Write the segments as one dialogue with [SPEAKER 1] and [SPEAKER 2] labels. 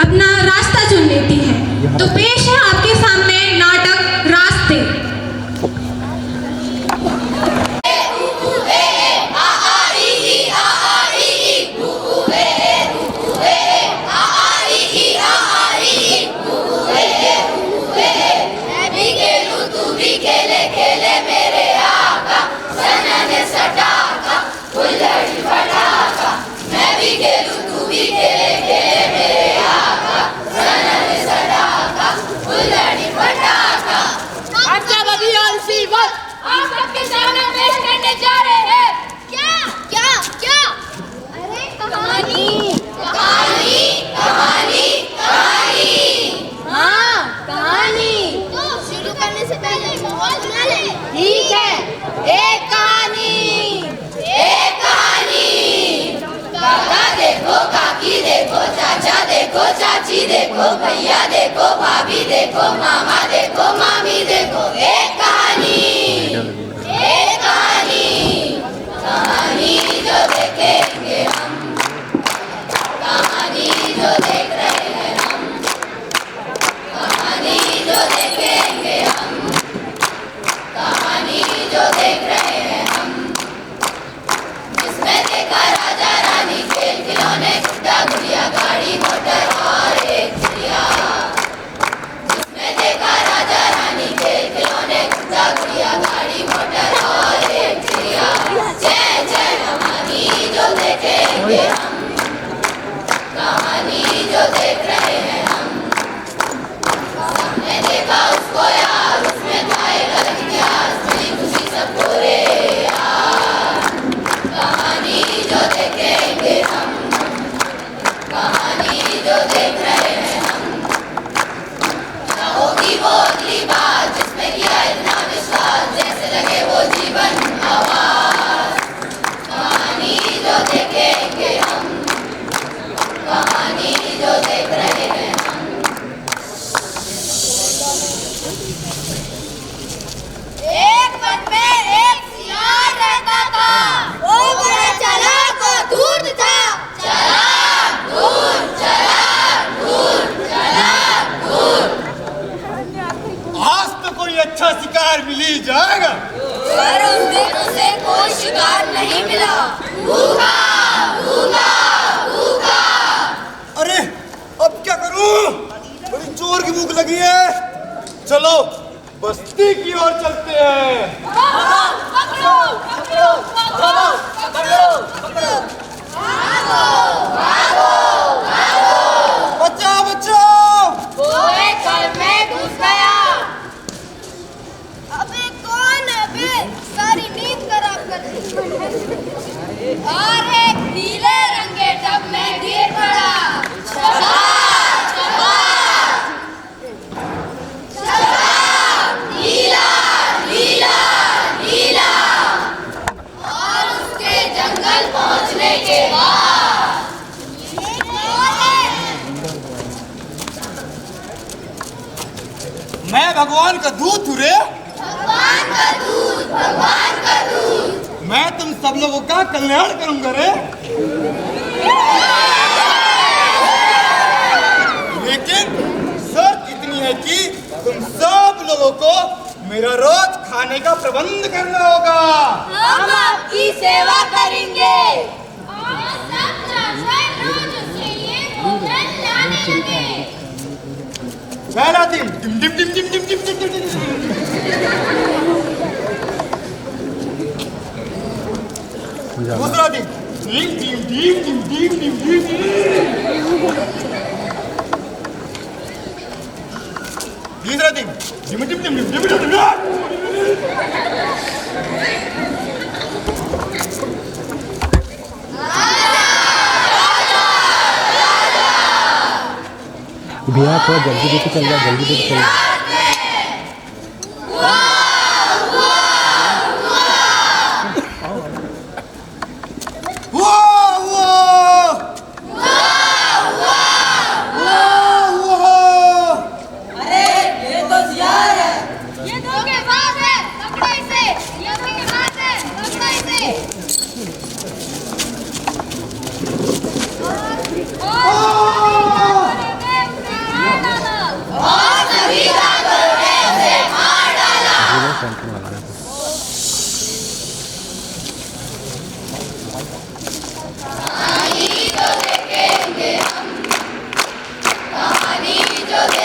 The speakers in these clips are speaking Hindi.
[SPEAKER 1] अपना रास्ता चुन लेती है। तो पेश है आपके सामने नाटक रास्ते।
[SPEAKER 2] चाची देखो, भैया देखो, भाभी देखो, मामा देखो, मामी देखो। एक कहानी, कहानी जो देखेंगे हम, कहानी जो देख रहे हैं हम, कहानी जो देखेंगे हम, कहानी जो देख रहे हैं हम। जिसमें देखा राजा रानी, खेल खिलौने, गुड्डा गुड़िया, गाड़ी मोटर और एक चिड़िया। जिसमें देखा राजा रानी, खेल खिलौने, गुड्डा गुड़िया, गाड़ी मोटर और एक चिड़िया। जय जय कहानी जो देखेंगे हम, कहानी जो देख रहे हैं हम। हमने देखा उसको यार, उसमें था एक अलग इतिहास, बड़ी खुशी सबको रे यार। कहानी जो देखेंगे हम, कहानी जो देख रहे हैं हम। न होगी वो अगली बात जिसमें किया इतना विश्वास, जैसे लगे वो जीवन आवाज। कहानी जो देखेंगे हम, कहानी जो देख रहे हैं हम। एक वन में एक सियार रहता था, वो बड़ा चालाक और धूर्त था। चालाक धूर्त, चालाक धूर्त, चालाक धूर्त।
[SPEAKER 3] आज तो कोई अच्छा शिकार मिल ही जाएगा,
[SPEAKER 2] पर उस दिन उसे कोई शिकार नहीं मिला। भूखा भूखा भूखा।
[SPEAKER 3] अरे अब क्या करूं? बड़ी जोर की भूख लगी है। चलो बस्ती की ओर चलते हैं।
[SPEAKER 2] पकड़ो पकड़ो पकड़ो पकड़ो पकड़ो। भागो भागो भागो।
[SPEAKER 3] बचाओ बचाओ।
[SPEAKER 2] वो एक घर में घुस गया। अबे कौन है बे? सारी नींद खराब कर दी। और एक नीले रंग के टब में गिर पड़ा। शबाश शबाश शबाश। नीला नीला नीला। और उसके जंगल पहुंचने के बाद
[SPEAKER 3] मैं भगवान का दूत हूँ रे।
[SPEAKER 2] भगवान का दूध, भगवान का दूध।
[SPEAKER 3] मैं तुम सब लोगों का कल्याण करूंगा रे। लेकिन शर्त इतनी है कि तुम सब लोगों को मेरा रोज खाने का प्रबंध करना होगा।
[SPEAKER 2] हम आपकी सेवा करेंगे।
[SPEAKER 3] पहला दिन dim dim dim dim dim dim dim dim dim. दूसरा दिन dim dim dim dim dim dim dim. तीसरा दिन dim dim dim dim dim dim dim.
[SPEAKER 4] भैया थोड़ा जल्दी लेके चल जा, जल्दी लेके चल जा।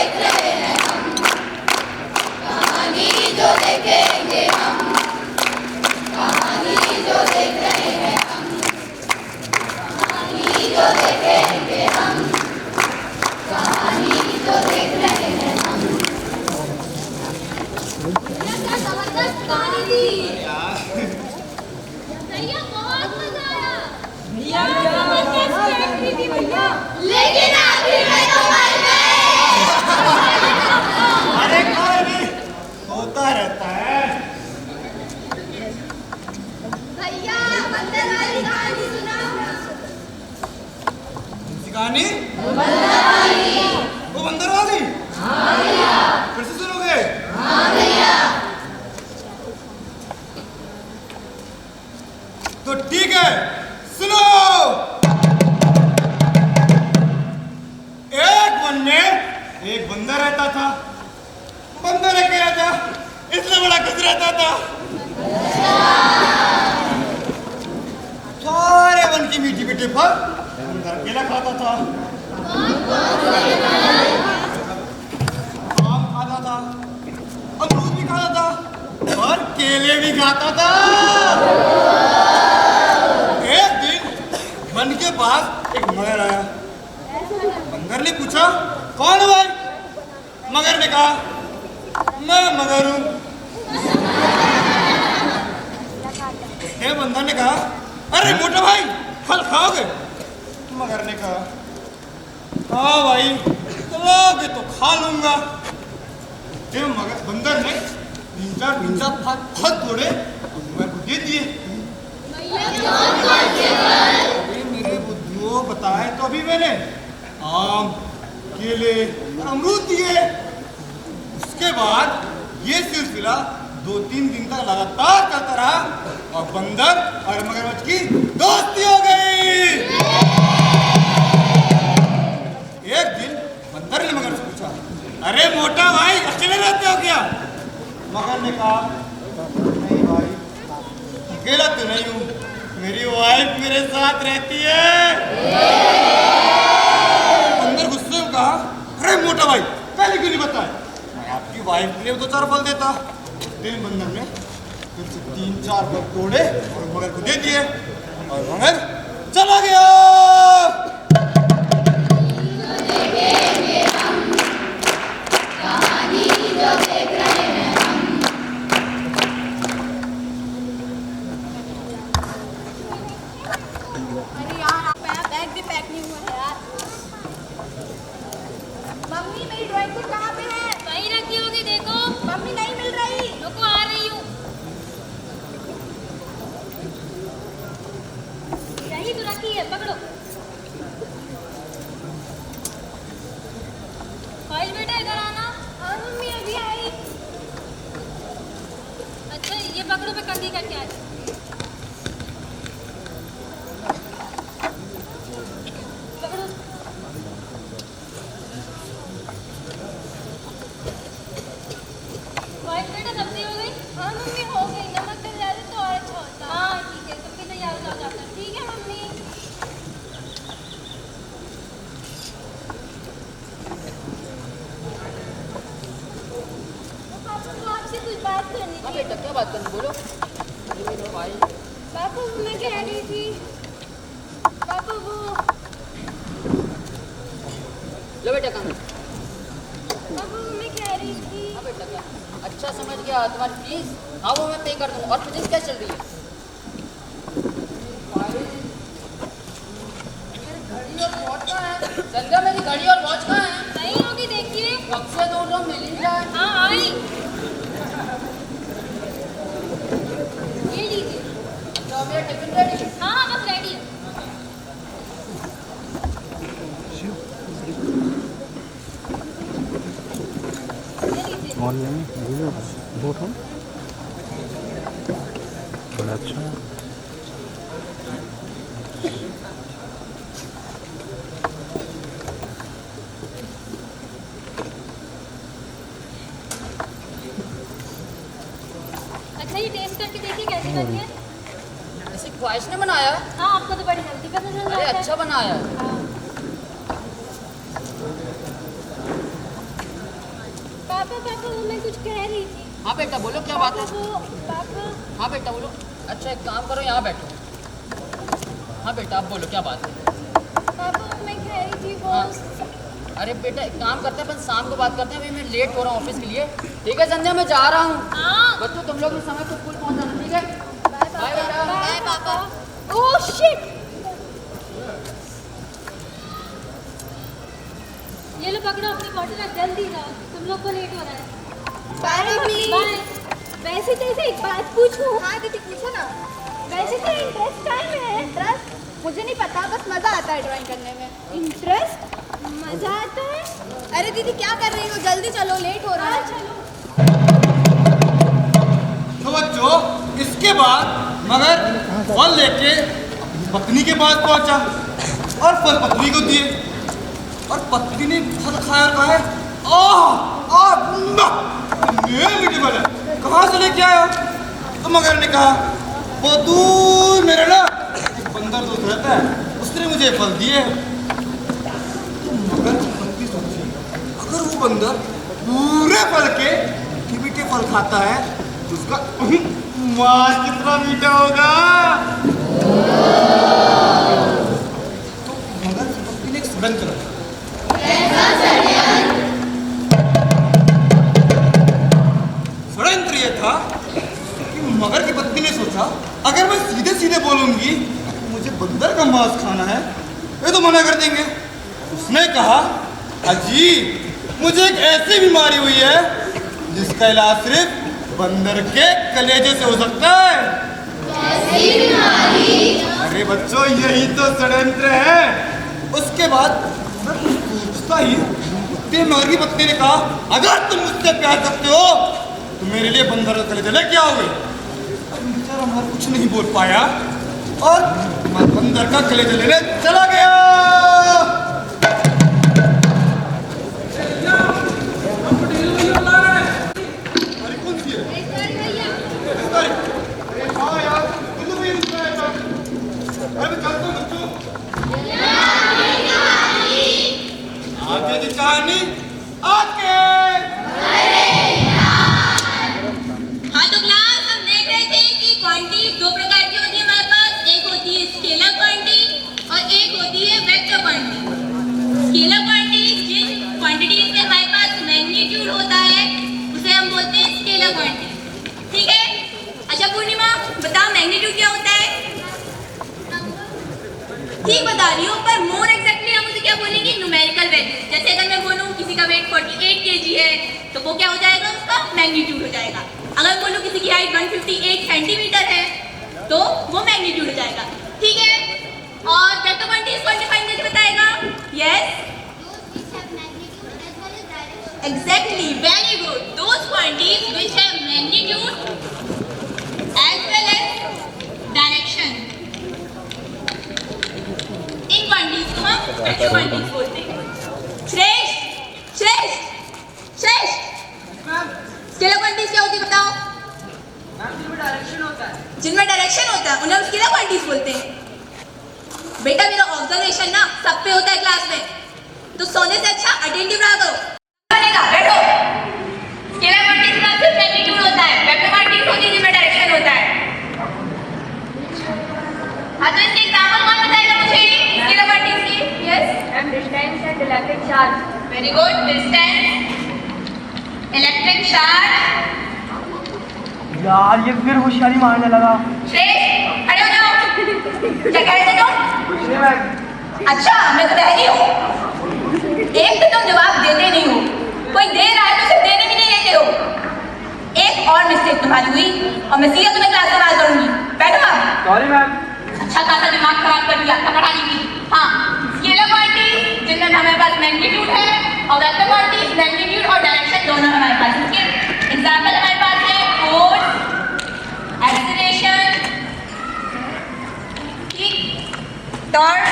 [SPEAKER 2] देख रहे हैं हम, कहानी जो देखेंगे हम, कहानी जो देख रहे हैं हम, कहानी जो देखेंगे हम, कहानी जो देख रहे हैं हम। क्या जबरदस्त कहानी थी भैया, बहुत मजा आया भैया, लेकिन आखिर में तो मर गए।
[SPEAKER 3] अरे कोई नहीं, होता रहता है।
[SPEAKER 2] भैया बंदर वाली कहानी सुनाओ।
[SPEAKER 3] कहानी वो बंदर वाली?
[SPEAKER 2] हाँ भैया।
[SPEAKER 3] फिर से सुनोगे?
[SPEAKER 2] हाँ भैया।
[SPEAKER 3] तो ठीक है, सुनो। एक वन में एक बंदर रहता था। बंदर अकेला था, इसलिए बड़ा खुश रहता था। सारे वन की मीठी मीठी फल बंदर अकेला खाता था। आम खाता था, अमरूद भी खाता था और केले भी खाता था। एक दिन वन के पास एक मगर आया। बंदर ने पूछा, कौन है भाई? मगर ने कहा, मैं मगर हूं। बंदर ने कहा, अरे मोटा भाई फल खाओगे? मगर ने कहा, हाँ भाई लोगे तो खा लूंगा। मगर बंदर ने तीन चार फल तोड़े मगर को दे दिए। मेरे बुद्धुओं बताए तो अभी मैंने आम, केले और अमरूद दिए। उसके बाद ये सिलसिला 2-3 दिन तक लगातार चलता रहा और बंदर और मगरमच्छ की दोस्ती हो गई। एक दिन बंदर ने मगर से पूछा, अरे मोटा भाई अकेले रहते हो क्या? मगर ने कहा, नहीं भाई अकेला तो नहीं हूं, मेरी वाइफ मेरे साथ रहती है। बंदर गुस्से में कहा, अरे मोटा भाई पहले क्यों नहीं बताया? मैं आपकी वाइफ के लिए 2-4 फल देता। दिन बंदर ने फिर से 3-4 फल तोड़े और मगर को दे दिए और मगर चला गया।
[SPEAKER 2] कहानी जो देख रहे हैं हम।
[SPEAKER 5] अरे यार मेरा बैग भी पैक नहीं हुआ है यार। मम्मी मेरी ड्राइंग बुक कहाँ पे है?
[SPEAKER 6] कहीं रखी होगी, देखो।
[SPEAKER 5] मम्मी नहीं मिल रही।
[SPEAKER 6] रुको, आ रही हूँ। यही तो रखी है, पकड़ो। फाइल बेटा इधर आना।
[SPEAKER 5] हाँ मम्मी अभी आई।
[SPEAKER 6] अच्छा ये पकड़ो, पे कंघी करके आ जाओ। पकड़ो। फाइल बेटा सब्जी हो गई?
[SPEAKER 5] हाँ मम्मी हो गई। नमक डल जाते तो और अच्छा होता।
[SPEAKER 6] हाँ ठीक है, तुम भी तैयार हो जाओ।
[SPEAKER 5] ठीक है मम्मी। पापा को आपसे कुछ बात करनी थी।
[SPEAKER 7] बेटा क्या बात करनी, बोलो।
[SPEAKER 5] पापा मैं कह रही थी, पापा वो
[SPEAKER 7] लो बेटा कंघी।
[SPEAKER 5] पापा मैं कह रही थी।
[SPEAKER 7] हाँ बेटा क्या? अच्छा समझ गया, तुम्हारी फीस हाँ वो मैं पे कर दूँ। और फिजिक्स क्या चल रही है? घड़ी और वॉच कहाँ है? संध्या मेरी घड़ी और वॉच कहाँ है?
[SPEAKER 6] नहीं होगी, देखिए।
[SPEAKER 7] कब से दौड़ रहा हूँ, मिल ही रहा है।
[SPEAKER 6] हाँ आई। ये लीजिए।
[SPEAKER 7] अच्छा मेरा टिफिन रेडी?
[SPEAKER 6] हाँ हाँ बस रेडी है। ये लीजिए।
[SPEAKER 4] ऑनलाइन वीडियो बहुत हो बड़ा अच्छा है।
[SPEAKER 6] अच्छा ये टेस्ट करके देखिए कैसी बनी है।
[SPEAKER 7] ऐसी ख्वाहिश ने बनाया?
[SPEAKER 6] हाँ आपको तो बड़ी जल्दी पता चल
[SPEAKER 7] अरे
[SPEAKER 6] जाता है।
[SPEAKER 7] अच्छा बनाया है।
[SPEAKER 6] हाँ। पापा पापा वो मैं कुछ कह रही थी।
[SPEAKER 7] हाँ बेटा बोलो क्या बात है।
[SPEAKER 6] पापा
[SPEAKER 7] हाँ बेटा बोलो। अच्छा एक काम करो यहाँ बैठो। हाँ बेटा आप बोलो क्या बात है।
[SPEAKER 6] पापा मैं कह रही थी वो
[SPEAKER 7] हाँ। अरे बेटा एक काम करते हैं अपन शाम को बात करते हैं, अभी मैं लेट हो रहा हूँ ऑफिस के लिए। ठीक है संध्या मैं जा रहा हूँ।
[SPEAKER 6] हाँ
[SPEAKER 7] बच्चों तुम लोग भी समय पर स्कूल पहुँच जाना ठीक है। बाय बेटा।
[SPEAKER 6] बाय पापा। ओह शिट, ये लो पकड़ो अपनी बॉटल रख, जल्दी जाओ तुम लोग को लेट हो रहा है।
[SPEAKER 5] Bye mummy.
[SPEAKER 6] बाय। वैसे जैसे एक बात पूछूं।
[SPEAKER 5] हाँ दीदी पूछो ना।
[SPEAKER 6] वैसे तो इंटरेस्ट टाइम है।
[SPEAKER 5] इंटरेस्ट मुझे नहीं पता, बस मजा आता है ड्राइंग करने में।
[SPEAKER 6] इंटरेस्ट मजा आता है।
[SPEAKER 5] अरे दीदी क्या कर रही हो, जल्दी चलो, लेट हो रहा
[SPEAKER 6] हाँ
[SPEAKER 5] है।
[SPEAKER 6] चलो।
[SPEAKER 3] तो बच्चों इसके बाद मगर फल लेके अपनी पत्नी के पास पहुंचा और फल पत्नी को दिए और पत्नी ने फल खाया और कहा मीठे फल है, कहाँ से लेके आया? तो मगर ने कहा वो दूर मेरा ना एक बंदर दोस्त रहता है, उसने मुझे फल दिए। तो मगर की पत्नी सोची अगर वो बंदर पूरे फल के मीठे फल खाता है तो उसका मांस कितना मीठा होगा। तो मगर की पत्नी ने एक षड्यंत्र रचा। षड्यंत्र ये था कि मगर की पत्नी ने सोचा अगर मैं सीधे सीधे बोलूंगी तो मुझे बंदर का मांस खाना है, ये तो मना कर देंगे। उसने कहा अजी मुझे एक ऐसी बीमारी हुई है जिसका इलाज सिर्फ बंदर के कलेजे से हो सकता है।
[SPEAKER 2] कैसी बीमारी?
[SPEAKER 3] अरे बच्चों यही तो षड्यंत्र है। उसके बाद पूछता ही मगर की पत्नी ने कहा अगर तुम मुझसे प्यार करते हो तो मेरे लिए बंदर का कलेजा लेके आओगे। अब बेचारा मगर कुछ नहीं बोल पाया और बंदर का कलेजा लेने चला गया। आगे की कहानी आगे।
[SPEAKER 1] हाँ तो क्लास हम देख रहे थे कि क्वांटिटी दो प्रकार की होती है हमारे पास, एक होती है स्केलर क्वांटिटी और एक होती है वेक्टर क्वांटिटी। स्केलर क्वांटिटी जिन क्वांटिटीज में हमारे पास मैग्नीट्यूड होता है उसे हम बोलते हैं स्केलर क्वांटिटी। ठीक है। अच्छा पूर्णिमा बताओ मैग्नीट्यूड क्या होता है? ठीक बता रही हूँ पर मोर एक्जैक्टली हम उसे क्या बोलेंगे? Numerical value. जैसे अगर मैं बोलूँ किसी का वेट 48 kg है तो वो क्या हो जाएगा? उसका मैग्नीट्यूड हो जाएगा। अगर बोलूँ किसी की हाइट 158 सेंटीमीटर है तो वो मैग्नीट्यूड हो जाएगा। ठीक है। और वेक्टर क्वांटिटीज को डिफाइन करके बताएगा। Yes exactly, very good. Those quantities which have magnitude as well as direction, इन क्वांटिटीज को हम वेक्टर क्वांटिटीज बोलते हैं। श्रेष्ठ श्रेष्ठ श्रेष्ठ स्केलर क्वांटिटीज क्या होती है बताओ?
[SPEAKER 7] जिनमें डायरेक्शन होता है।
[SPEAKER 1] जिनमें डायरेक्शन होता है उन्हें हम स्केलर क्वांटिटीज बोलते हैं। बेटा मेरा ऑब्जर्वेशन ना सब पे होता है क्लास में, तो सोने से अच्छा अटेंटिव रहा करो। बैठो। स्केलर क्वांटिटीज का सिर्फ मैग्नीट्यूड होता है, वेक्टर क्वांटिटीज होती है जिनमें डायरेक्शन होता है। हाँ तो इसके एग्जांपल कौन बताएगा मुझे स्केलर क्वांटिटीज की? Yes distance and electric charge. Very good. Distance, electric charge.
[SPEAKER 8] यार ये फिर होशियारी मारने लगा।
[SPEAKER 1] श्रेष्ठ खड़े हो जाओ। क्या कह रहे थे तुम? अच्छा मैं तो बहरी हूँ। एक तो तुम जवाब देते नहीं हो, कोई दे रहा है तो सिर्फ देने भी नहीं लेते हो। एक और मिस्टेक तुम्हारी हुई और मैं सीधा तुम्हें क्लास में बात करूंगी। बैठो आप।
[SPEAKER 8] Sorry ma'am.
[SPEAKER 1] अच्छा खासा दिमाग खराब कर दिया पढ़ाने की। हाँ स्केलर क्वांटिटीज जिनमें हमारे पास मैग्नीट्यूड है और वेक्टर क्वांटिटीज मैग्नीट्यूड और डायरेक्शन दोनों हमारे पास। इसके एग्जांपल हमारे पास है फोर्स, एक्सीलरेशन, ठीक, टॉर्क।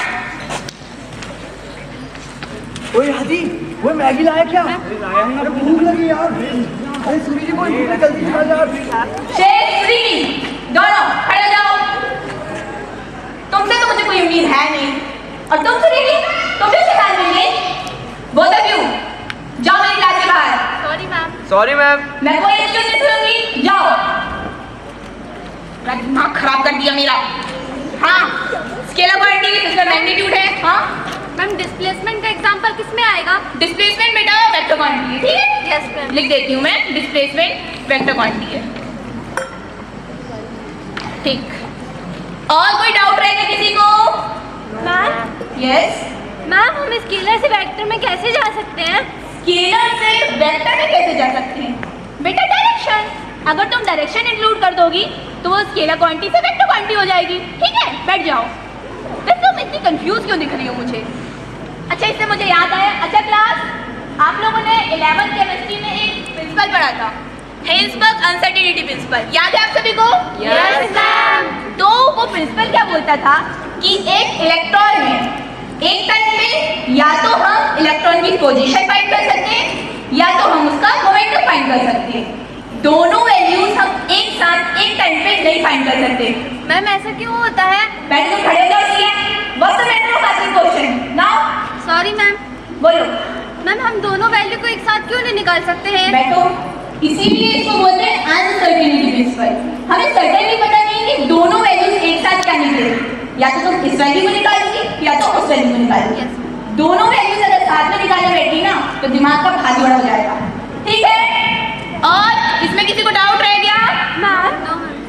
[SPEAKER 8] ओए हादी वो मैगी लाया क्या? अरे भूख लगी यार। अरे सूरी जी बोल जल्दी खा यार।
[SPEAKER 1] दोनों खड़े हो जाओ। तुमसे तो मुझे कोई उम्मीद है नहीं और तुमसे नहीं तुम भी सिखा देंगे। बोथ ऑफ यू जाओ मेरी क्लास के बाहर।
[SPEAKER 5] Sorry ma'am.
[SPEAKER 8] Sorry ma'am.
[SPEAKER 1] मैं कोई एक्सक्यूज नहीं सुनूंगी, जाओ। मेरा दिमाग खराब कर दिया मेरा। हाँ, स्केलर क्वांटिटी इसका मैग्नीट्यूड है। हाँ
[SPEAKER 6] मैम डिस्प्लेसमेंट का एग्जांपल किस में आएगा?
[SPEAKER 1] डिस्प्लेसमेंट बेटा वेक्टर क्वांटिटी है, ठीक है?
[SPEAKER 6] Yes ma'am.
[SPEAKER 1] लिख देती हूँ मैं, डिस्प्लेसमेंट वेक्टर क्वांटिटी है। ठीक, और कोई डाउट रहेगा किसी को?
[SPEAKER 6] मैम
[SPEAKER 1] यस,
[SPEAKER 6] मैम हम स्केलर से वेक्टर में कैसे जा सकते हैं?
[SPEAKER 1] स्केलर से वेक्टर में कैसे जा सकते हैं? बेटा डायरेक्शन, अगर तुम डायरेक्शन इंक्लूड कर दोगी तो वो स्केलर क्वांटिटी से वेक्टर क्वांटिटी हो जाएगी, ठीक है? बैठ जाओ। वैसे तुम इतनी कंफ्यूज क्यों दिख रही हो मुझे? अच्छा, इससे मुझे याद आया। अच्छा क्लास, आप लोगों ने 11th केमिस्ट्री में एक प्रिंसिपल पढ़ा था, हेल्सबर्ग अनसर्टेनिटी प्रिंसिपल, याद है आप सभी को?
[SPEAKER 6] Yes ma'am.
[SPEAKER 1] तो वो प्रिंसिपल क्या बोलता था कि एक इलेक्ट्रॉन में एक टाइम पे या तो हम इलेक्ट्रॉन की पोजीशन फाइंड कर सकते हैं या तो हम उसका मोमेंटम फाइंड कर सकते हैं। दोनों वैल्यूज हम एक साथ एक टाइम पे नहीं फाइंड कर सकते।
[SPEAKER 6] मैम ऐसा क्यों होता है?
[SPEAKER 1] बैठ के खड़े हो जाओ इसलिए। What's the matter of asking question now?
[SPEAKER 6] Sorry ma'am.
[SPEAKER 1] बोलो।
[SPEAKER 6] मैम हम दोनों वैल्यू को एक साथ क्यों नहीं निकाल सकते हैं?
[SPEAKER 1] बैठो। इसीलिए इसको बोलते हैं अनसर्टेनिटी प्रिंसिपल। हमें सर्टेनली पता नहीं है कि दोनों वैल्यूज एक साथ क्या निकलेगी। या तो तुम इस वैल्यू को निकालोगी या तो उस वैल्यू को निकालोगी। दोनों वैल्यूज अगर साथ में निकालने बैठी ना तो दिमाग का भारी बड़ा हो जाएगा, ठीक है? और इसमें किसी को डाउट रह गया?
[SPEAKER 6] मैम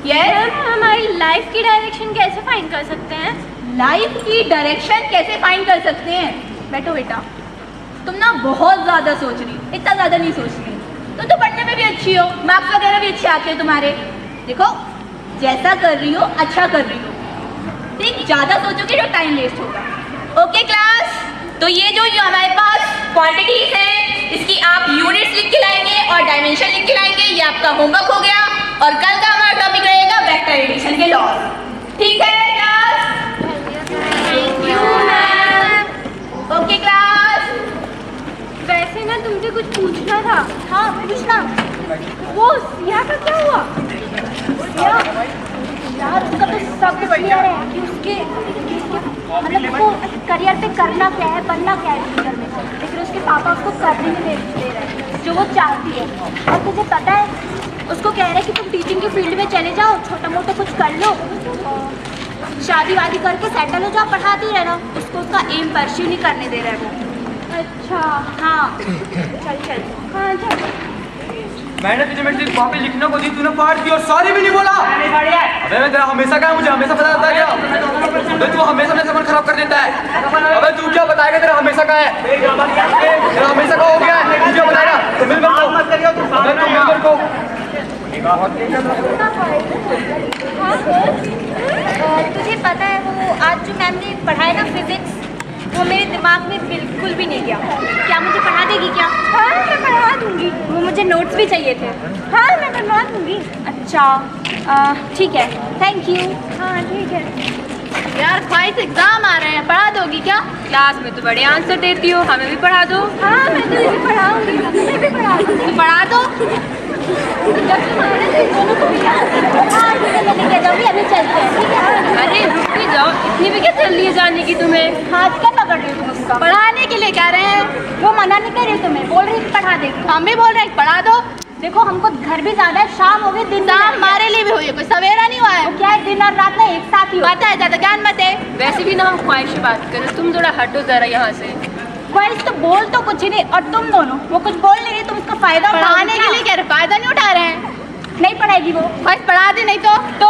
[SPEAKER 1] यस,
[SPEAKER 6] हमारी लाइफ की डायरेक्शन कैसे फाइंड कर सकते हैं?
[SPEAKER 1] लाइफ की डायरेक्शन कैसे फाइंड कर सकते हैं? बैठो बेटा, तुम ना बहुत ज्यादा सोच रही हो, इतना ज्यादा नहीं सोच रही। तुम तो पढ़ने में भी अच्छी हो, मार्क्स वगैरह भी अच्छे आते हैं तुम्हारे। देखो, जैसा कर रही हो अच्छा कर रही हो, ठीक? ज्यादा सोचोगे तो टाइम वेस्ट होगा। ओके क्लास, तो ये जो हमारे पास क्वांटिटीज हैं इसकी आप यूनिट्स लिख के लाएंगे और डायमेंशन लिख के लाएंगे। ये आपका होमवर्क हो गया और कल का हमारा टॉपिक रहेगा वेक्टर एडिशन के लॉज, ठीक है class?
[SPEAKER 6] Thank you ma'am.
[SPEAKER 1] Okay class.
[SPEAKER 6] वैसे ना तुमसे कुछ पूछना था। हाँ पूछना। वो सिया का क्या हुआ? सिया यार उसका तो सब क्लियर है कि उसके मतलब उसको करियर पे करना क्या है, बनना क्या है फ्यूचर में, लेकिन उसके पापा उसको करने में दे रहे हैं जो वो चाहती है। और तुझे पता है उसको कह रहे हैं कि तुम टीचिंग की फील्ड में चले जाओ, छोटा मोटा कुछ कर लो, शादी वादी करके सेटल हो जाओ, पढ़ाती रहना। उसको उसका एम परस्यू नहीं करने दे रहा है वो। अच्छा हाँ चल चल। हाँ चल।
[SPEAKER 8] मैंने तुझे मेरी वहाँ पे लिखने को दी, तूने फाड़ दी और सॉरी भी नहीं बोला। अबे मैं तेरा हमेशा का है, मुझे हमेशा पता रहता है क्या? अबे तू हमेशा मेरा सामान खराब कर देता है। अबे तू क्या बताएगा, तेरा हमेशा का है, तेरा हमेशा का हो गया है, तू क्या बताएगा? तो मिल मेरे को, अबे तू मिल मेरे को।
[SPEAKER 6] तुझे पता है वो आज जो मैम ने पढ़ाया ना फिजिक्स, वो मेरे दिमाग में बिल्कुल भी नहीं गया। क्या मुझे पढ़ा देगी क्या? हाँ मैं पढ़ा दूंगी। वो मुझे नोट्स भी चाहिए थे। हाँ मैं बनवा दूंगी। अच्छा ठीक है, थैंक यू। हाँ ठीक है।
[SPEAKER 5] यार ख्वाहिश एग्जाम आ रहे हैं, पढ़ा दोगी क्या? क्लास में तो बड़े आंसर देती हो, हमें भी पढ़ा दो।
[SPEAKER 6] हाँ मैं तो इसे पढ़ाऊंगी, तुम्हें भी पढ़ा दूंगी।
[SPEAKER 5] पढ़ा दो।
[SPEAKER 6] जब तुम आए ना तो दोनों को भी हाँ ठीक है, मैं लेके जाऊंगी। अभी चलते हैं, ठीक है?
[SPEAKER 5] अरे रुक ही जाओ, इतनी भी क्या चल रही है जाने की तुम्हें?
[SPEAKER 6] हाथ क्या पकड़ रही हो तुम उसका?
[SPEAKER 5] पढ़ाने के लिए कह रहे हैं।
[SPEAKER 6] वो मना नहीं कर रही तुम्हें, बोल रही पढ़ा देगी।
[SPEAKER 5] हम भी बोल रहे हैं पढ़ा दो।
[SPEAKER 6] देखो हमको घर भी जाना है, शाम हो गई, दिन भी
[SPEAKER 5] शाम हमारे लिए भी हुई है, कोई सवेरा नहीं हुआ है।
[SPEAKER 6] वो क्या है, दिन और रात ना एक साथ ही हो।
[SPEAKER 5] पता है, ज्यादा ज्ञान मत है। वैसे भी ना हम ख्वाहिश की बात करें, तुम थोड़ा हटो जरा यहाँ से।
[SPEAKER 6] ख्वाहिश तो बोल तो कुछ ही नहीं, और तुम दोनों वो कुछ बोल नहीं रही, तुम उसका फायदा
[SPEAKER 5] पढ़ाने के लिए कह रहे, फायदा नहीं उठा रहे हैं।
[SPEAKER 6] नहीं पढ़ाएगी वो।
[SPEAKER 5] ख्वाहिश पढ़ा दे, नहीं तो
[SPEAKER 6] तो